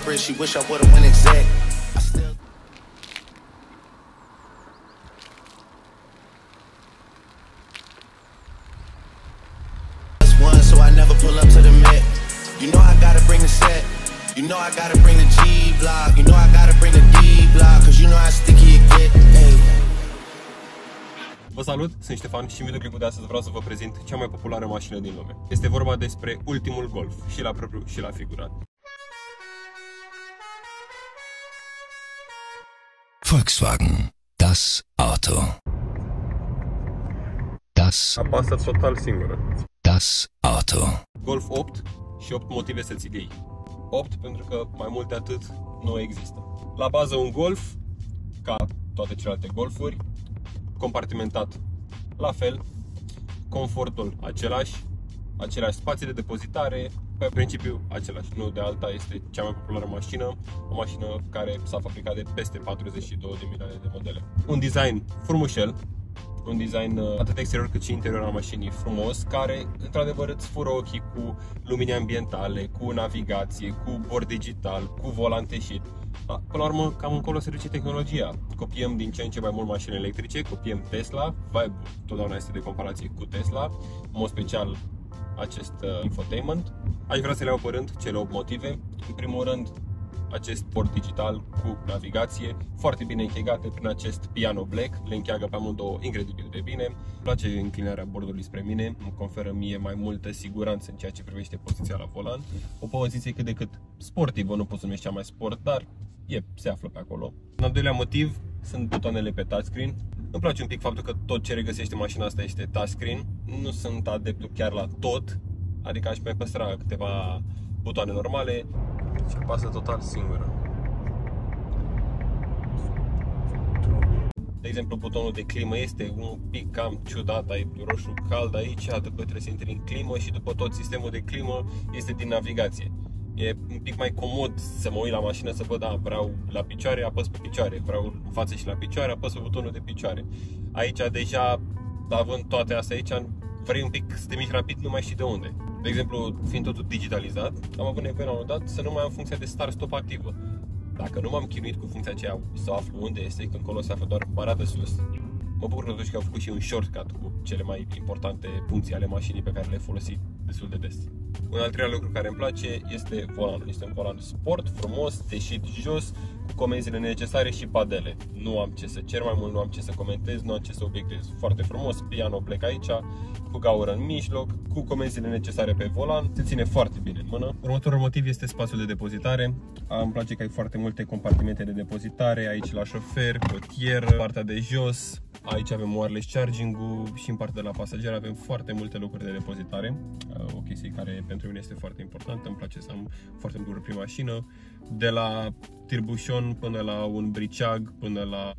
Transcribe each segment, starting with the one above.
bridge, she wish I would've went exact. I still one, so I never pull up to the Met. You know I gotta bring the set. You know I gotta bring the G-block. You know I gotta bring the D-block, cause you know how sticky it get. Hey. Vă salut, sunt Ștefan și în videoclipul de astăzi vreau să vă prezint cea mai populară mașină din lume. Este vorba despre ultimul Golf, și la propriu și la figurat. Volkswagen, das Auto. Das Apasă total singură. Das Auto. Golf 8 și 8 motive să ți-l iei. 8 pentru că mai mult de atât nu există. La bază un Golf, ca toate celelalte Golfuri, compartimentat la fel, confortul același, aceleași spații de depozitare, pe principiu același, nu de alta, este cea mai populară mașină, o mașină care s-a fabricat de peste 42 de milioane de modele. Un design frumușel, un design atât exterior cât și interior al mașinii frumos, care într-adevăr îți fură ochii cu lumini ambientale, cu navigație, cu bord digital, cu volan teșit. Da, până la urmă, cam încolo se duce tehnologia. Copiem din ce în ce mai mult mașini electrice, copiem Tesla, Vibe totdeauna este de comparație cu Tesla, în mod special acest infotainment. Aș vrea să le iau pe rând cele 8 motive. În primul rând, acest bord digital cu navigație, foarte bine închegate prin acest piano black, le încheagă pe amândouă incredibil de bine. Îmi place înclinarea bordului spre mine, îmi conferă mie mai multă siguranță în ceea ce privește poziția la volan. O poziție cât de cât sportivă, nu pot să numesc cea mai sport, dar se află pe acolo. Un al doilea motiv sunt butoanele pe touchscreen. Îmi place un pic faptul că tot ce regăsește mașina asta este touchscreen. Nu sunt adeptul chiar la tot, adică aș mai păstra câteva butoane normale. Și apasă total singură. De exemplu, butonul de climă este un pic cam ciudat, ai roșu cald aici, după trebuie să intri în climă și după tot sistemul de climă este din navigație. E un pic mai comod să mă uit la mașină să văd, da, vreau la picioare, apăs pe picioare, vreau în față și la picioare, apăs pe butonul de picioare. Aici deja, având toate astea aici, vrei un pic să te miști rapid, nu mai știi de unde. De exemplu, fiind totul digitalizat, am avut nevoie la un moment dat să nu mai am funcția de start-stop activă. Dacă nu m-am chinuit cu funcția aceea să aflu unde este, când acolo se află doar bara de sus, mă bucur totuși că au făcut și un shortcut cu cele mai importante funcții ale mașinii pe care le folosi destul de des. Un al treilea lucru care îmi place este volanul. Este un volan sport, frumos, teșit jos, cu comenzile necesare și padele. Nu am ce să cer mai mult, nu am ce să comentez, nu am ce să obiectez. Foarte frumos, piano plec aici, cu gaură în mijloc, cu comenzile necesare pe volan. Se ține foarte bine în mână. Următorul motiv este spațiul de depozitare. Îmi place că ai foarte multe compartimente de depozitare, aici la șofer, cotieră, partea de jos. Aici avem wireless charging-ul și în partea de la pasager avem foarte multe locuri de depozitare. O chestie care pentru mine este foarte importantă, îmi place să am foarte mult prin mașină. De la tirbușon până la un briceag, până la...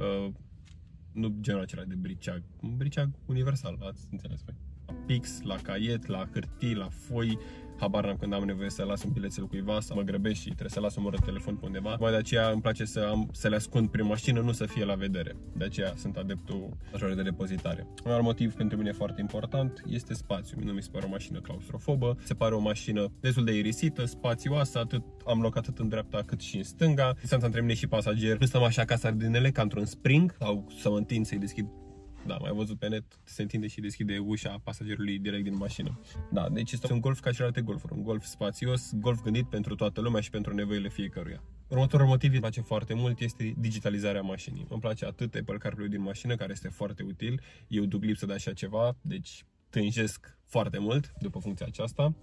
nu genul acela de briceag, un briceag universal, ați înțeles voi. La pix, la caiet, la hârtii, la foi. Habar n-am când am nevoie să las un bilețel cuiva, să mă grăbesc și trebuie să las un număr de telefon pe undeva. Mai de aceea îmi place să le ascund prin mașină, nu să fie la vedere. De aceea sunt adeptul major de depozitare. Un alt motiv pentru mine foarte important este spațiul. Nu mi se pare o mașină claustrofobă, se pare o mașină destul de irisită, spațioasă, am loc atât în dreapta cât și în stânga. Distanța între mine și pasager, nu stăm așa ca sardinele, ca într-un spring, sau să mă întind să-i deschid. Da, mai văzut pe net, se întinde și deschide ușa pasagerului direct din mașină. Da, deci este un Golf ca celelalte Golfuri, un Golf spațios, Golf gândit pentru toată lumea și pentru nevoile fiecăruia. Următorul motiv îmi place foarte mult este digitalizarea mașinii. Îmi place atât Apple CarPlay din mașină, care este foarte util. Eu duc lipsă de așa ceva, deci tânjesc foarte mult după funcția aceasta.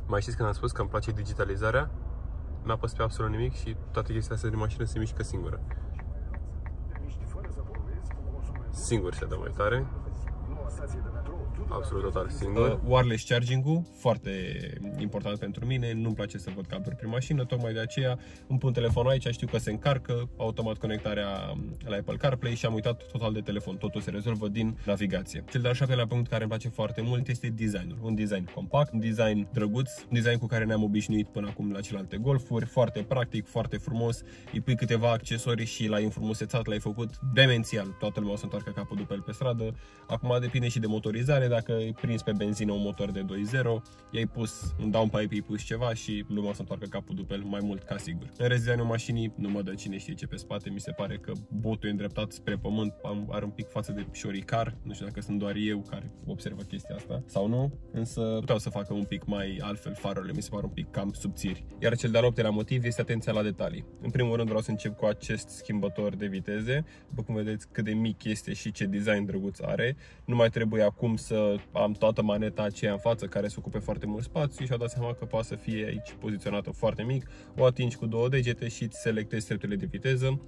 Mai știți când am spus că îmi place digitalizarea? N-apăs pe absolut nimic și toate chestiile astea din mașină se mișcă singură. Singur se dă mai tare. Absolut total singur. Wireless charging-ul, foarte important pentru mine. Nu-mi place să văd cabluri prin mașină, tocmai de aceea îmi pun telefonul aici, știu că se încarcă, automat conectarea la Apple CarPlay și am uitat total de telefon. Totul se rezolvă din navigație. Cel de-al șaptelea punct care îmi place foarte mult este designul. Un design compact, un design drăguț, un design cu care ne-am obișnuit până acum la celelalte Golfuri, foarte practic, foarte frumos. Îi pui câteva accesorii și l-ai înfrumusețat, l-ai făcut demențial. Toată lumea o să întoarcă capul după el pe stradă. Acum depinde și de motorizare, dar dacă e prins pe benzină un motor de 2.0, i-ai pus un downpipe, i-ai pus ceva și lumea o să întoarcă capul după el mai mult ca sigur. În rest, designul mașinii nu mă dă cine știe ce pe spate, mi se pare că botul e îndreptat spre pământ, are un pic față de șoricar, nu știu dacă sunt doar eu care observă chestia asta sau nu, însă puteau să facă un pic mai altfel farurile, mi se pare un pic cam subțiri. Iar cel de-al 8-lea motiv este atenția la detalii. În primul rând vreau să încep cu acest schimbător de viteze, după cum vedeți cât de mic este și ce design drăguț are. Nu mai trebuie acum să am toată maneta aceea în față care se ocupe foarte mult spațiu și au dat seama că poate să fie aici poziționată foarte mic, o atingi cu 2 degete și îți selectezi treptele de viteză.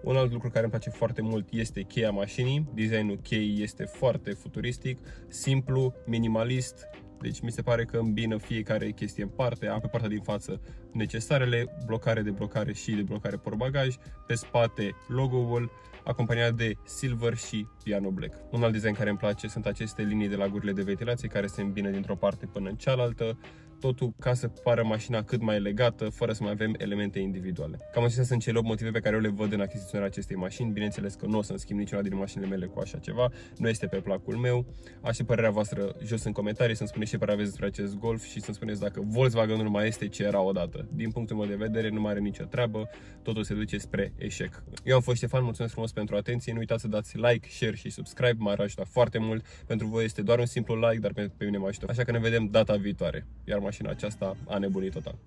Un alt lucru care îmi place foarte mult este cheia mașinii. Designul cheii este foarte futuristic, simplu, minimalist. Deci mi se pare că îmbină fiecare chestie în parte. Am pe partea din față necesarele, blocare, deblocare și deblocare portbagaj. Pe spate logo-ul, acompaniat de silver și piano black. Un alt design care îmi place sunt aceste linii de la gurile de ventilație care se îmbină dintr-o parte până în cealaltă. Totul ca să pară mașina cât mai legată, fără să mai avem elemente individuale. Cam acestea sunt cele 8 motive pe care eu le văd în achiziționarea acestei mașini. Bineînțeles că nu o să-mi schimb niciuna din mașinile mele cu așa ceva, nu este pe placul meu. Aștept părerea voastră jos în comentarii, să-mi spuneți ce părere aveți despre acest Golf și să-mi spuneți dacă Volkswagen nu mai este ce era odată. Din punctul meu de vedere, nu mai are nicio treabă, totul se duce spre eșec. Eu am fost Ștefan, mulțumesc frumos pentru atenție, nu uitați să dați like, share și subscribe, m-ar ajuta foarte mult. Pentru voi este doar un simplu like, dar pe mine mă ajută. Așa că ne vedem data viitoare, iar mașina aceasta a nebunit total.